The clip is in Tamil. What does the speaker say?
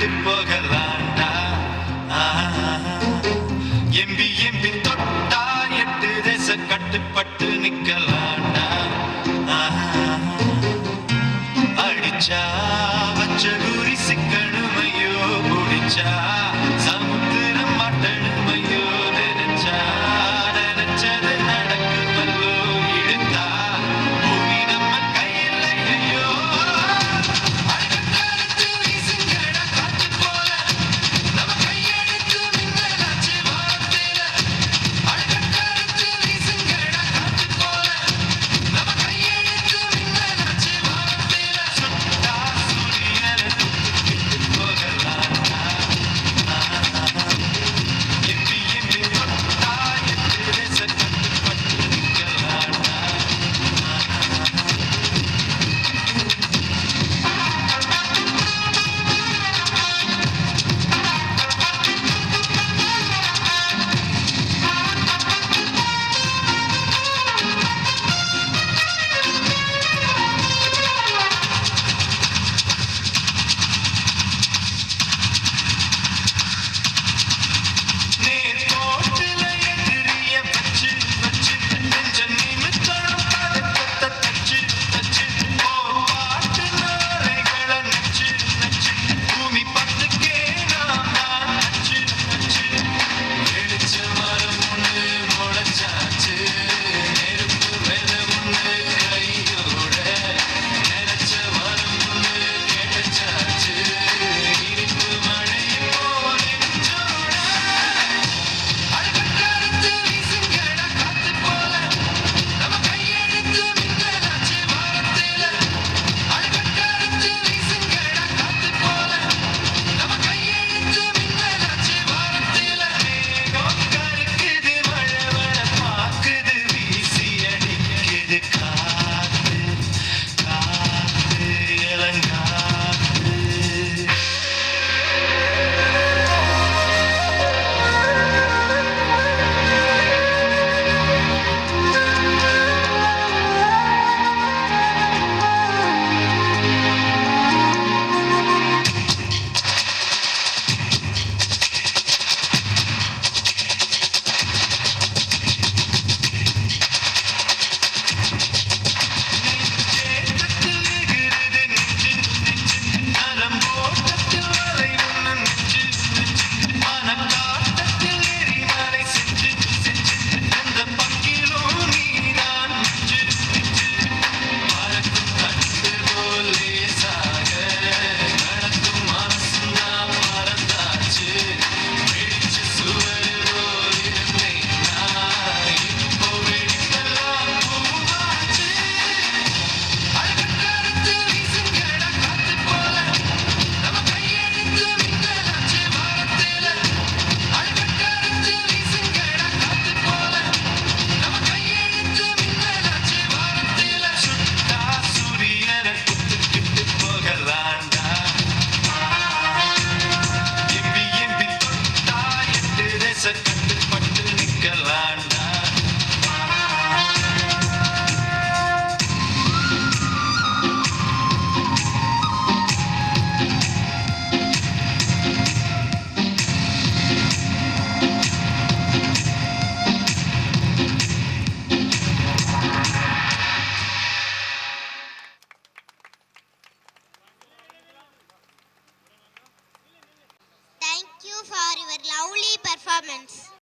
கிட்டு போகலாண்டா. எம்பி எம்பி தொட்டா 8 தேச கட்டுப்பட்டு நிக்கலாண்டா. அடிச்சா வச்ச குறி சிக்கணுமையோ, குடிச்சா சமுத்திரம் மாட்டணுமையோ, நினைச்சா நினைச்சது நடக்குமல்லோ, இழுத்தா பூமி நம்ம கையில் ஐயோ. அழகத்து வீசுங்கட காற்று போல நம்ம கையெழுத்து மின்னலாச்சு வானத்தில. அழகத்து வீசுங்கட காற்று போல நம்ம கையெழுத்து மின்னலாச்சு வானத்தில. சுட்டா சூரியனை சுட்டுக்கிட்டு போகலாண்டா. எம்பி எம்பி தொட்டா 8 தேச கட்டுப்பட்டு நிக்கலாண்டா. நேர்கோட்டுல எதிரிய வச்சு வச்சு நெஞ்ச நிமித்தணும் பதக்கத்தை தச்சு தச்சு பாட்டு நாளைகளை நச்சு நச்சு பூமி பத்துக்கே நாம் தான் நச்சு நச்சு. வெடிச்ச மரம் ஒண்ணு முளைச்சாச்சு, நெருப்பு வெதை ஒண்ணு கையோட, நினைச்ச வரம் ஒண்ணு கிடைச்சாச்சு, இனிப்பு மழை போல் நெஞ்சோட. அழகத்து வீசுங்கட காத்து போல நம்ம கையெழுத்து மின்னலாச்சு வானத்தில. அழகத்து வீசுங்கட காத்து போல நம்ம கையெழுத்து மின்னலாச்சு வானத்தில. மேகம் கருக்குது, மழை வர பாக்குது, வீசி அடிக்குது காத்து காத்து இளங்காத்து. சேத்தத்தில் எகிறுது நெஞ்சு நெஞ்சு, நரம்போட்டத்தில் வரை ஒண்ணு நெஞ்சு நெஞ்சு, மனக்காட்டத்தில் எரிமலை செஞ்சு செஞ்சு, எந்த பங்கிலும் நீதான் நெஞ்சு நெஞ்சு. பறக்கும் கட்டு போல் லேசாக கடக்கும் மனசும் நான் மறந்தாச்சு, வெடிச்ச சுவர் போல் இருந்தேன் நான், இப்போ வெடிப்பெல்லாம் பூவாச்சு. அழகத்து வீசுங்கட காத்து போல நம்ம கையெழுத்து மின்னலாச்சு வானத்தில. அழகத்து வீசுங்கட காத்து போல நம்ம கையெழுத்து மின்னலாச்சு வானத்தில. சுட்டா சூரியனை சுட்டுக்கிட்டு போகலாண்டா. எம்பி எம்பி தொட்டா 8 தேச கட்டுப்பட்டு நிக்கலாண்டா. Thank you for your lovely performance.